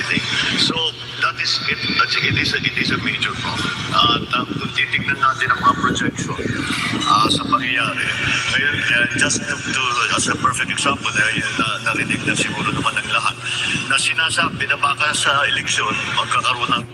everything. So that is it. It is a major problem. At kung titignan natin ang mga projection sa pangyayari, ngayon, just to as a perfect example, narinig na siguro naman ng lahat, na sinasabi na baka sa eleksyon magkakaroon ng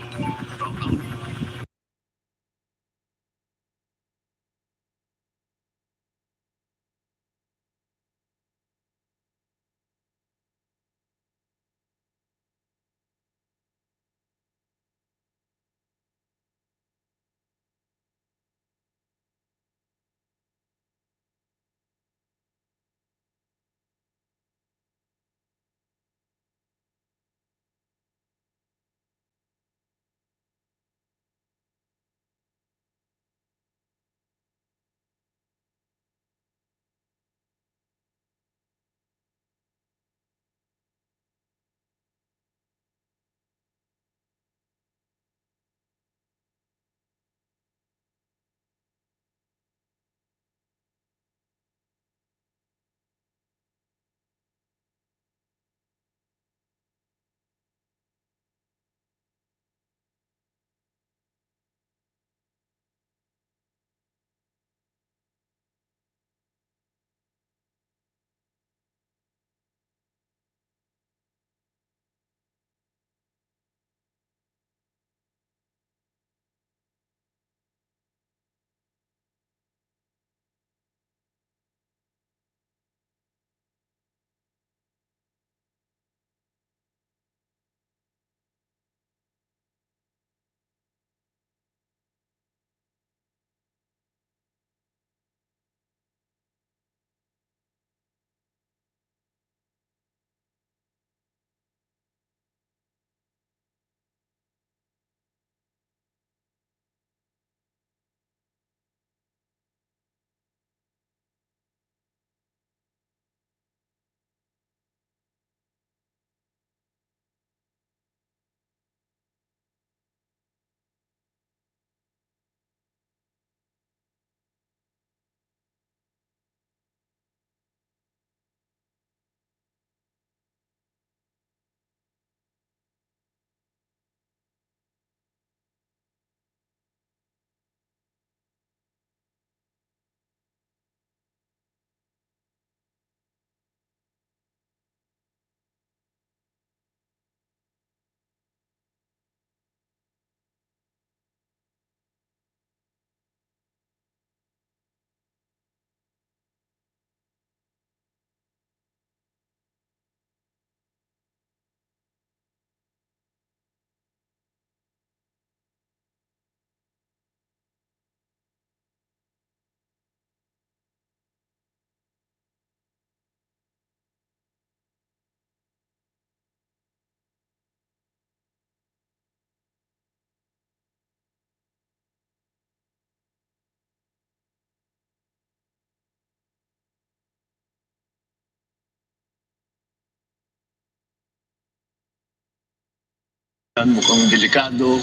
mukhang delikado.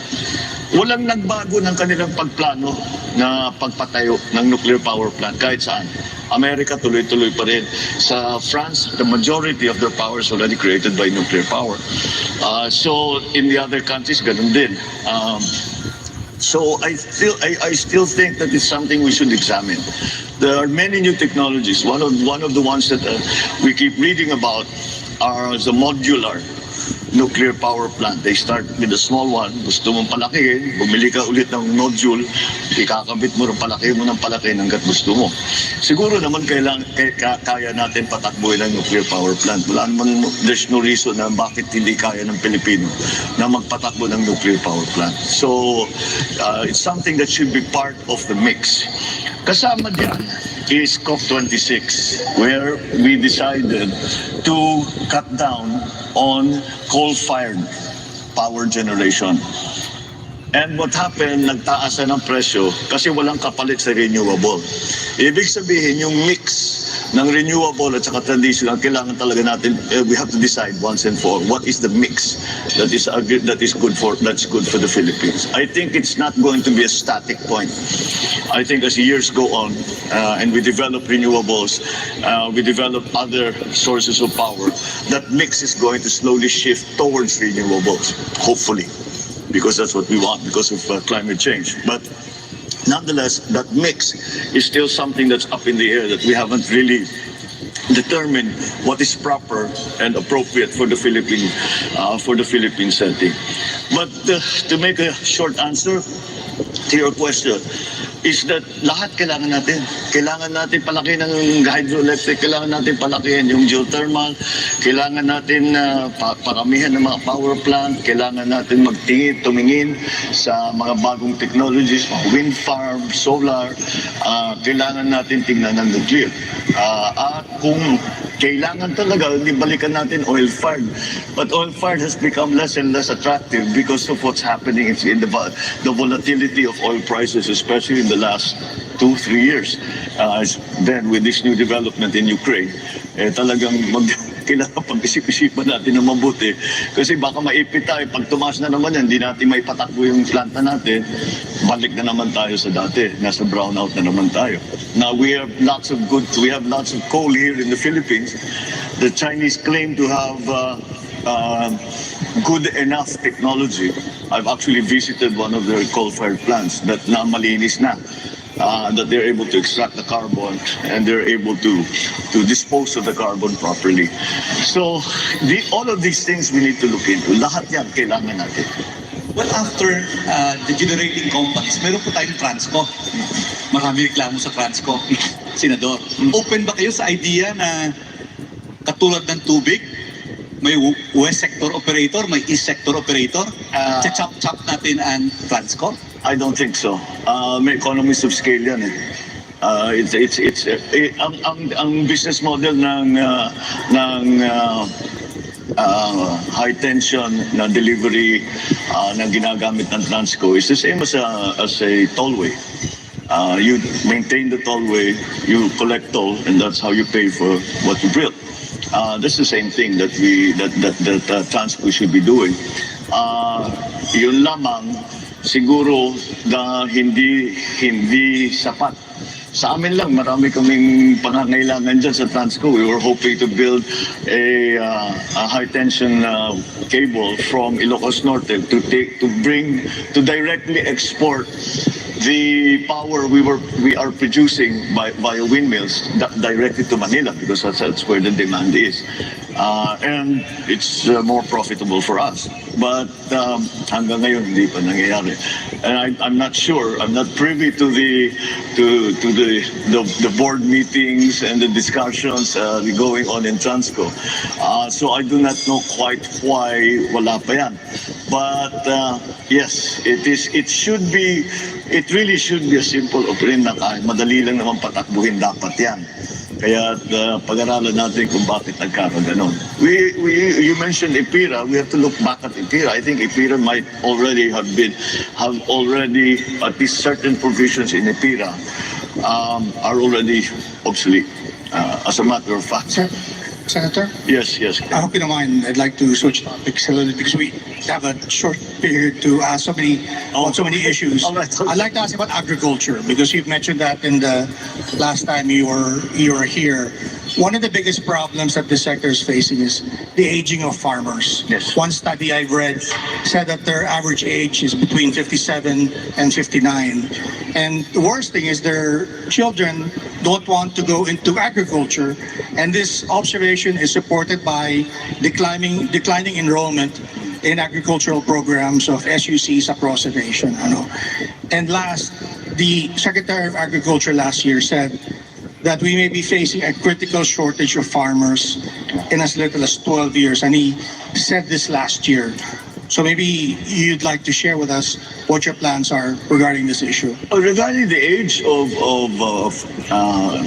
Walang nagbago ng kanilang pagplano na pagpatayo ng nuclear power plant kahit saan. Amerika tuloy-tuloy pa rin. Sa France, the majority of their power is already created by nuclear power. So in the other countries, ganun din. So I still think that it's something we should examine. There are many new technologies. One of the ones that we keep reading about are the modular nuclear power plant. They start with a small one. Gusto mong palakihin, bumili ka ulit ng nodule, ikakabit mo rin palaki mo ng palaki hanggat gusto mo. Siguro naman kaya natin patakbuhin ang nuclear power plant. Wala naman, there's no reason na bakit hindi kaya ng Pilipino na magpatakbo ng nuclear power plant. So, it's something that should be part of the mix. Kasama diyan is COP26, where we decided to cut down on coal-fired power generation. And what happened, nagtaas na ng presyo kasi walang kapalit sa renewable. Ibig sabihin, yung mix ng renewable at saka traditional, kailangan talaga natin, we have to decide once and for all, what is the mix that is good for the Philippines. I think it's not going to be a static point. I think as years go on, and we develop renewables, we develop other sources of power, that mix is going to slowly shift towards renewables, hopefully, because that's what we want because of climate change. But nonetheless, that mix is still something that's up in the air that we haven't really determined what is proper and appropriate for the Philippine setting. But to make a short answer to your question, is that lahat kailangan natin. Kailangan natin palaki ng hydroelectric, kailangan natin palakihan yung geothermal, kailangan natin paramihan ng mga power plant, kailangan natin tumingin sa mga bagong technologies, mga wind farm, solar, kailangan natin tingnan ng nuclear. At kung kailangan talaga, hindi balikan natin oil-fired. But oil-fired has become less and less attractive because of what's happening in the volatility of oil prices, especially in the last 2-3 years. Then with this new development in Ukraine, talagang kailangan pag-isip-isipan natin na mabuti. Kasi baka maipit tayo, pag tumaas na naman yan, hindi natin may patakbo yung planta natin, balik na naman tayo sa dati. Nasa brownout na naman tayo. Now we have lots of coal here in the Philippines. The Chinese claim to have good enough technology. I've actually visited one of their coal-fired plants that na malinis na. That they're able to extract the carbon and they're able to dispose of the carbon properly. So all of these things we need to look into. Lahat yan kailangan natin. Well, after the generating companies, meron po tayong Transco. Marami reklamo sa Transco, Senador. Open ba kayo sa idea na katulad ng tubig, may west sector operator, may east sector operator, chop natin ang Transco? I don't think so. May economies of scale yan eh. Ang business model ng high tension na delivery na ginagamit ng Transco is the same as a tollway. You maintain the tollway, you collect toll, and that's how you pay for what you build. That's the same thing that Transco should be doing. Yun lamang siguro na hindi sapat. Sa amin lang, marami kaming pangangailangan dyan sa Transco. We were hoping to build a high tension cable from Ilocos Norte to directly export the power we are producing via windmills directly to Manila because that's where the demand is. And it's more profitable for us. But hanggang ngayon hindi pa nangyayari. And I'm not sure. I'm not privy to the board meetings and the discussions going on in Transco. So I do not know quite why wala pa yan. But yes, it really should be a simple operation na madali lang naman patakbuhin dapat yan. Kaya pag-aralan natin kung bakit nagkaroon ganon. You mentioned EPIRA. We have to look back at EPIRA. I think EPIRA might already have at least certain provisions in EPIRA are already obsolete. As a matter of fact. Senator? Yes. I hope you don't mind. I'd like to switch topics a little because we have a short period to ask so many issues. All right. I'd like to ask about agriculture because you've mentioned that in the last time you were here. One of the biggest problems that the sector is facing is the aging of farmers. Yes. One study I've read said that their average age is between 57 and 59. And the worst thing is their children don't want to go into agriculture. And this observation is supported by declining enrollment in agricultural programs of SUCs across the nation. And last, the Secretary of Agriculture last year said that we may be facing a critical shortage of farmers in as little as 12 years. And he said this last year. So maybe you'd like to share with us what your plans are regarding this issue. Regarding the age of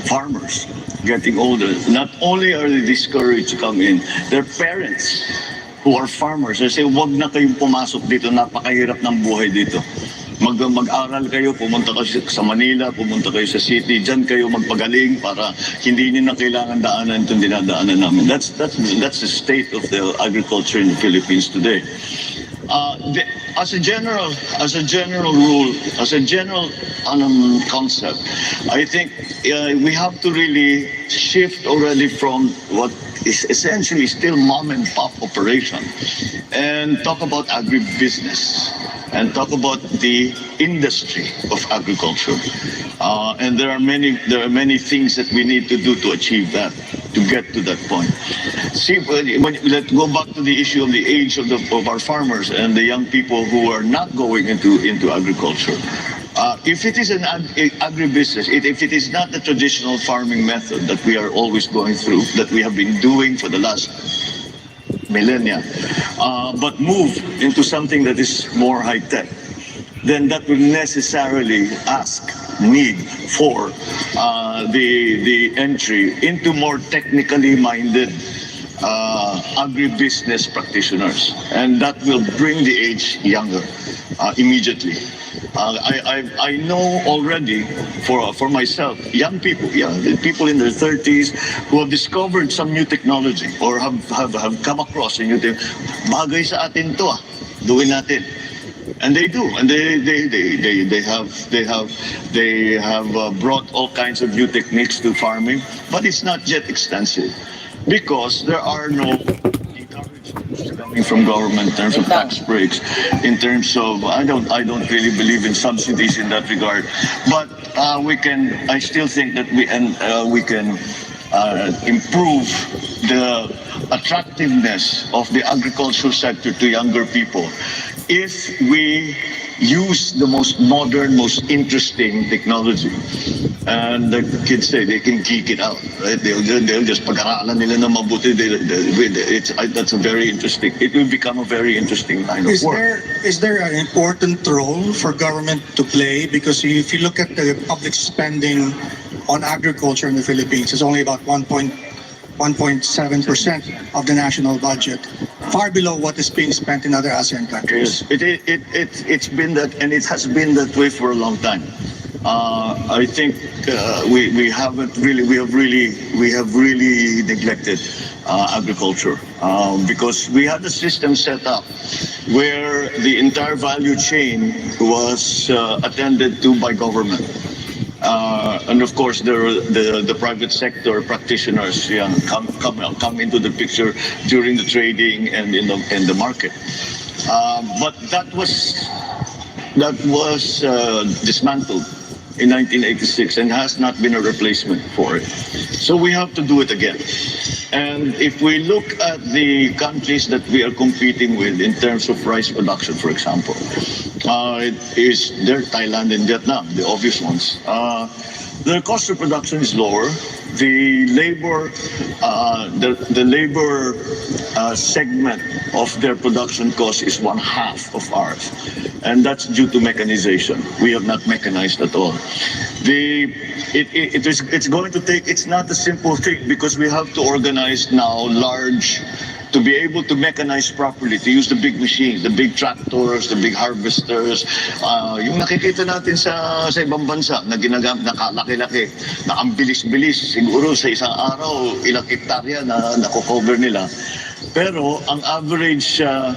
farmers getting older, not only are they discouraged to come in, their parents who are farmers, they say, wag na kayong pumasok dito, napakahirap ng buhay dito. Mag-aral kayo, pumunta kayo sa Manila, pumunta kayo sa city, dyan kayo magpagaling para hindi niyo na kailangan daanan itong dinadaanan namin. That's the state of the agriculture in the Philippines today. As a general rule, as a general concept, I think we have to really shift already from what is essentially still mom and pop operation and talk about agribusiness and talk about the industry of agriculture. And there are many things that we need to do to achieve that, to get to that point. See, let's go back to the issue of the age of our farmers and the young people who are not going into agriculture. If it is an agribusiness, if it is not the traditional farming method that we are always going through, that we have been doing for the last millennia, but move into something that is more high-tech, then that will necessarily need for the entry into more technically minded agribusiness practitioners, and that will bring the age younger immediately. I know already for myself, young people, people in their 30s who have discovered some new technology or have come across a new thing. Bagay sa atin to, doing natin. And they do, and they have brought all kinds of new techniques to farming, but it's not yet extensive because there are no encouragements coming from government in terms of tax breaks, in terms of I don't really believe in subsidies in that regard, but I still think that we can improve the attractiveness of the agricultural sector to younger people if we use the most modern, most interesting technology. And the kids say they can geek it out, right? They'll just pag-aralan nila na mabuti. That's a very interesting. It will become a very interesting line of work. Is there an important role for government to play? Because if you look at the public spending on agriculture in the Philippines, it's only about 1.7% of the national budget, far below what is being spent in other ASEAN countries. Yes, it's been that, and it has been that way for a long time. I think we have really neglected agriculture because we had a system set up where the entire value chain was attended to by government. And of course, the private sector practitioners come into the picture during the trading and in the market. But that was dismantled in 1986 and has not been a replacement for it. So we have to do it again. And if we look at the countries that we are competing with in terms of rice production, for example, they're Thailand and Vietnam, the obvious ones. Their cost of production is lower. The labor segment of their production cost is 1/2 of ours, and that's due to mechanization. We have not mechanized at all. It's going to take. It's not a simple thing because we have to organize now to be able to mechanize properly, to use the big machines, the big tractors, the big harvesters. Yung nakikita natin sa ibang bansa na ginagamit, nakalaki-laki, na ang bilis-bilis, siguro sa isang araw, ilang hektarya na nako-cover nila. Pero ang average na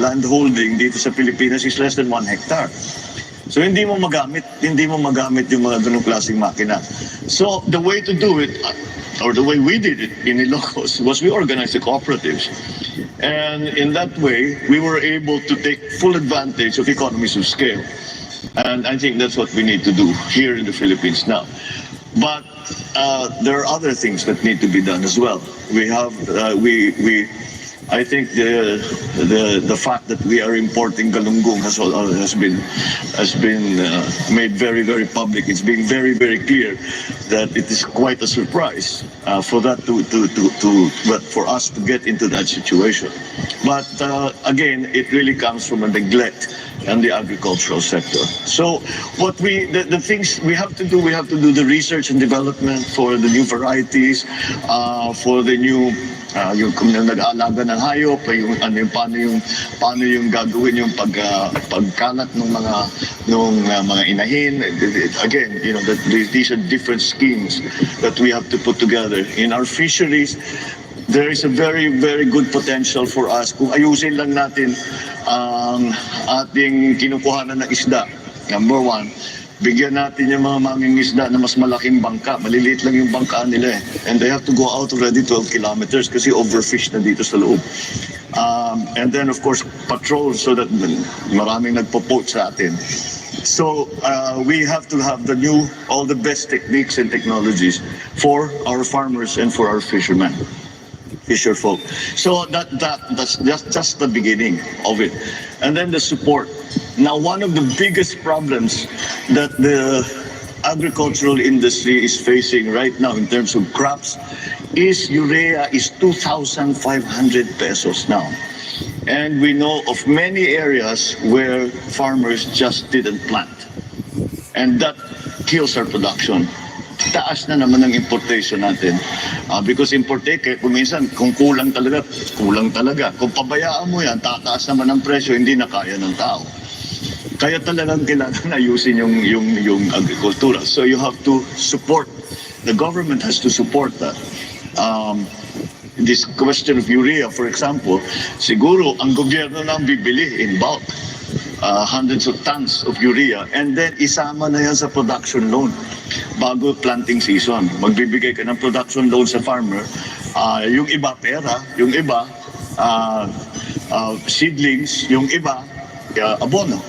land holding dito sa Pilipinas is less than 1 hectare. So hindi mo magamit yung mga ganung klaseng makina. So the way to do it, or the way we did it in Ilocos, was we organized the cooperatives. And in that way, we were able to take full advantage of economies of scale. And I think that's what we need to do here in the Philippines now. But there are other things that need to be done as well. I think the fact that we are importing galunggong has been made very, very public. It's been very, very clear that it is quite a surprise for us to get into that situation. But again, it really comes from a neglect and the agricultural sector. So the things we have to do the research and development for the new varieties, for the new yung nag-aalaga ng hayop, paano yung gagawin yung pagkalat ng mga inahin. Again, these are different schemes that we have to put together. In our fisheries, there is a very, very good potential for us kung ayusin lang natin ang ating kinukuhanan ng isda. Number one, bigyan natin yung mga mangingisda na mas malaking bangka. Maliliit lang yung bangka nila eh. And they have to go out already 12 kilometers kasi overfish na dito sa loob. And then of course, patrol so that maraming nagpo-poach sa atin. So we have to have all the best techniques and technologies for our farmers and for our fisher folk. So that's just the beginning of it. And then the support. Now, one of the biggest problems that the agricultural industry is facing right now in terms of crops is urea is 2,500 pesos now. And we know of many areas where farmers just didn't plant. And that kills our production. Taas na naman ang importation natin. Because minsan, kung kulang talaga. Kung pabayaan mo yan, tataas naman ang presyo, hindi na kaya ng tao. Kaya talagang kailangan ayusin yung agrikultura. So you have to support, the government has to support that. This question of urea, for example, siguro ang gobyerno nang bibili in bulk, hundreds of tons of urea, and then isama na yan sa production loan bago planting season. Magbibigay ka ng production loan sa farmer, yung iba pera, yung iba seedlings, yung iba abono,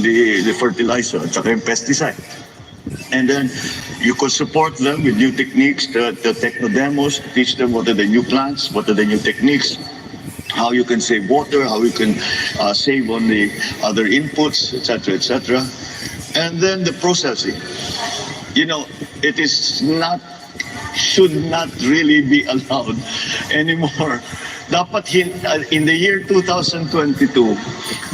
the fertilizer at saka yung pesticide. And then you could support them with new techniques, the techno demos, teach them what are the new plants, what are the new techniques, how you can save water, how you can save on the other inputs, etc., etc. And then the processing. You know, it is not, should not really be allowed anymore. Dapat in the year 2022,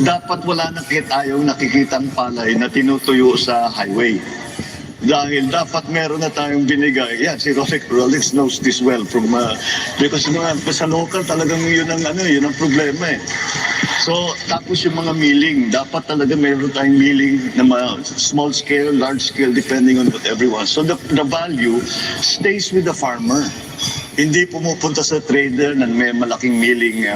dapat wala na tayong nakikitang palay na tinutuyo sa highway. Dahil dapat meron na tayong binigay. Yan, si Rolex knows this well from because sa local talagang yun ang problema eh. So, tapos yung mga milling, dapat talaga meron tayong milling na small scale, large scale, depending on what everyone. So the value stays with the farmer. Hindi pumupunta sa trader na may malaking milling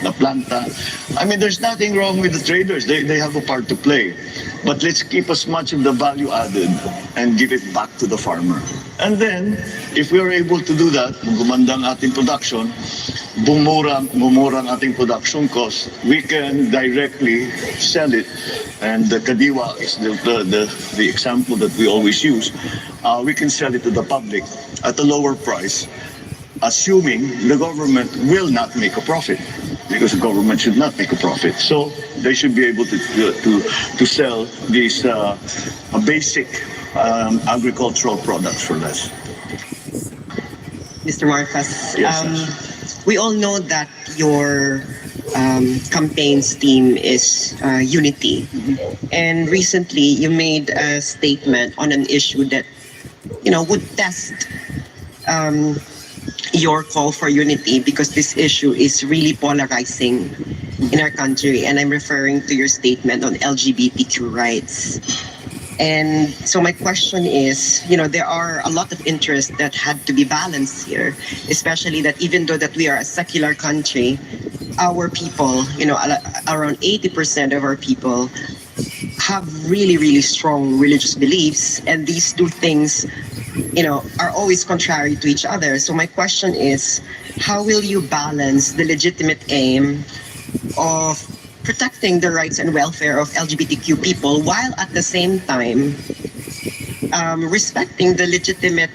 na planta. I mean, there's nothing wrong with the traders. They have a part to play. But let's keep as much of the value added and give it back to the farmer. And then, if we are able to do that, gumanda ang ating production, bumura ang ating production cost, we can directly sell it. And the kadiwa is the example that we always use. We can sell it to the public at a lower price, assuming the government will not make a profit, because the government should not make a profit. So they should be able to sell these basic agricultural products for less. Mr. Marcos, Yes, we all know that your campaign's theme is unity. And recently you made a statement on an issue that, would test your call for unity, because this issue is really polarizing in our country. And I'm referring to your statement on LGBTQ rights. And so my question is, there are a lot of interests that had to be balanced here, especially that even though that we are a secular country, our people, around 80% of our people have really, really strong religious beliefs. And these two things, are always contrary to each other. So my question is, how will you balance the legitimate aim of protecting the rights and welfare of LGBTQ people while at the same time respecting the legitimate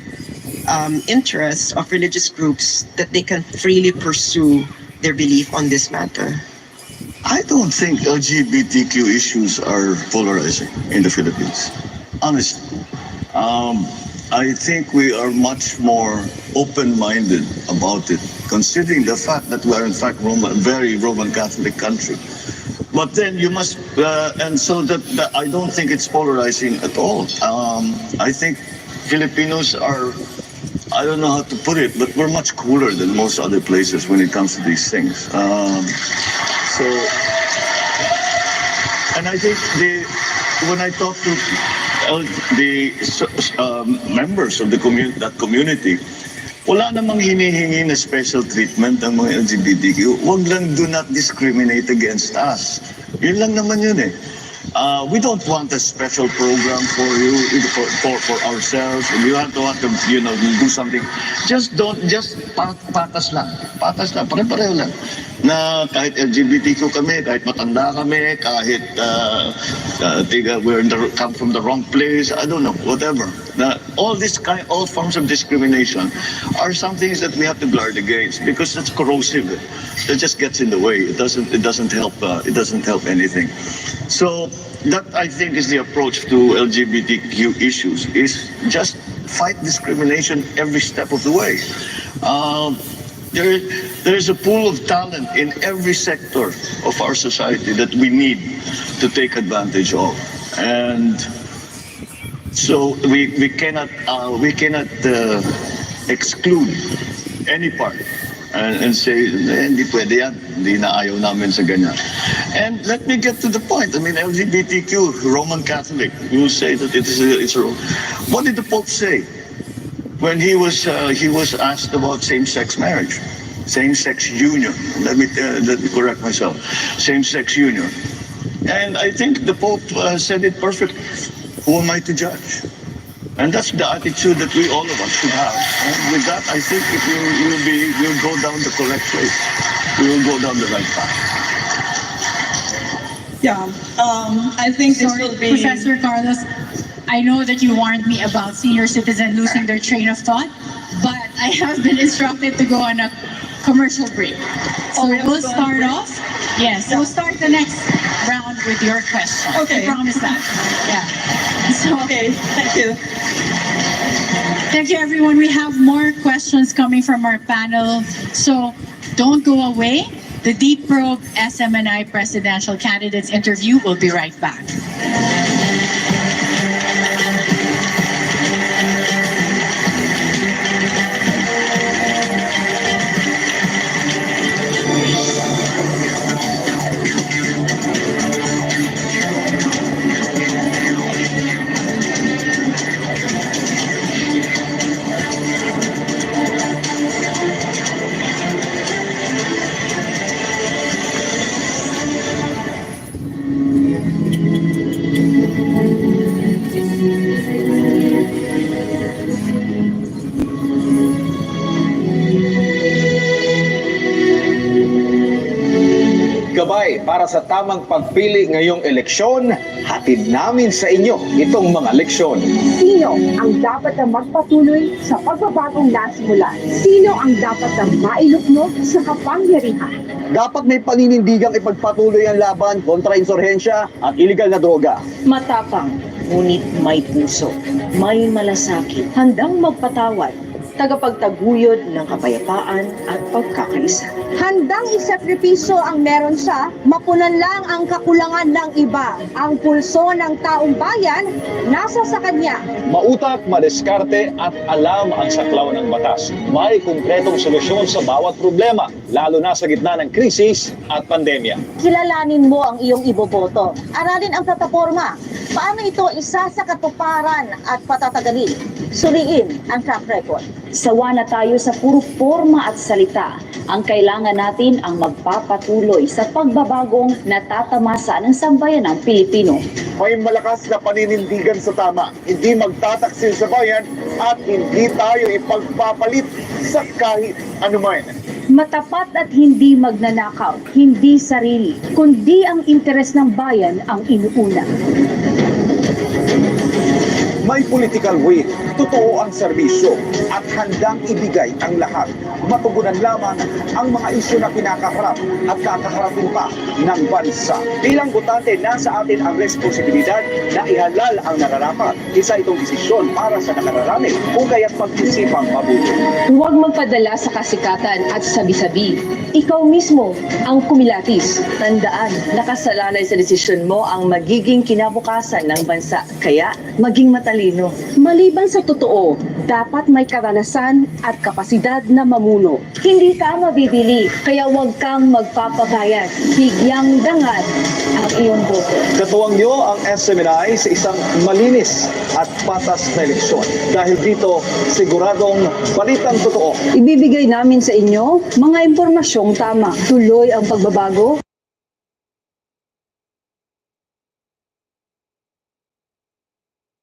interests of religious groups that they can freely pursue their belief on this matter? I don't think LGBTQ issues are polarizing in the Philippines. Honestly. I think we are much more open-minded about it, considering the fact that we are in fact very Roman Catholic country. But then you must, and so that I don't think it's polarizing at all. I think Filipinos are, I don't know how to put it, but we're much cooler than most other places when it comes to these things. And I think when I talk to the members of that community, Wala namang hinihingi na special treatment ang mga LGBTQ. Huwag lang do not discriminate against us. Yun lang naman yun eh. We don't want a special program for you, for ourselves. And you have to do something. Just patas lang. Patas lang, pare-pareho lang. Na kahit LGBTQ kami, kahit matanda kami, kahit come from the wrong place, I don't know, whatever. Na all forms of discrimination are some things that we have to guard against because it's corrosive. It just gets in the way. It doesn't help. It doesn't help anything. So that I think is the approach to LGBTQ issues: is just fight discrimination every step of the way. There is a pool of talent in every sector of our society that we need to take advantage of, and so we cannot exclude any part and say hindi pwede yan, hindi na ayaw namin sa ganyan. And let me get to the point. I mean, LGBTQ, Roman Catholic, you say that it's wrong. What did the Pope say when he was asked about same-sex marriage, same-sex union? Let me correct myself. Same-sex union. And I think the Pope said it perfectly. Who am I to judge? And that's the attitude that we all of us should have. And with that, I think we'll go down the correct place. We will go down the right path. Yeah, I think this will be... Professor Carlos, I know that you warned me about senior citizens losing their train of thought, but I have been instructed to go on a commercial break. So we'll start off. Yes, we'll start the next round with your question. Okay. I promise that. Yeah. So, Okay, thank you. thank you, everyone. We have more questions coming from our panel. So don't go away. The Deep Probe SMNI presidential candidates interview will be right back. Gabay para sa tamang pagpili ngayong eleksyon, hatid namin sa inyo itong mga leksyon. Sino ang dapat na magpatuloy sa pagbabagong nasimulan? Sino ang dapat na mailukno sa kapangyarihan? Dapat may paninindigang ipagpatuloy ang laban kontra insurhensya at iligal na droga. Matapang, ngunit may puso, may malasakit, handang magpatawad, tagapagtaguyod ng kapayapaan at pagkakaisa. Handang isakripisyo ang meron siya, mapunan lang ang kakulangan ng iba. Ang pulso ng taong bayan, nasa sa kanya. Mautak, madiskarte at alam ang saklaw ng batas. May kumpletong solusyon sa bawat problema, lalo na sa gitna ng krisis at pandemya. Kilalanin mo ang iyong iboboto. Aralin ang plataforma. Paano ito isa sa katuparan at patatagalin? Suriin ang track record. Sawa na tayo sa puro forma at salita. Ang kailangan natin ang magpapatuloy sa pagbabagong natatamasa ng sambayan ng Pilipino. May malakas na paninindigan sa tama, hindi magtataksil sa bayan at hindi tayo ipagpapalit sa kahit anuman. Matapat at hindi magnanakaw, hindi sarili, kundi ang interes ng bayan ang inuuna. May political will, totoo ang serbisyo at handang ibigay ang lahat. Matugunan lamang ang mga isyu na kinakaharap at kakaharapin pa ng bansa. Bilang botante, nasa atin ang responsibilidad na ihalal ang nararapat. Isa itong desisyon para sa nakararami kung kaya't pag-isipang mabuti. Huwag magpadala sa kasikatan at sabi-sabi. Ikaw mismo ang kumilatis. Tandaan, nakasalalay sa desisyon mo ang magiging kinabukasan ng bansa. Kaya, maging matalino. Maliban sa totoo, dapat may karanasan at kapasidad na mamuno. Hindi ka mabibili, kaya huwag kang magpapabayad. Bigyang dangat ang iyong boto. Katuwang niyo ang SMNI sa isang malinis at patas na eleksyon. Dahil dito, siguradong balitang totoo. Ibibigay namin sa inyo mga impormasyong tama. Tuloy ang pagbabago.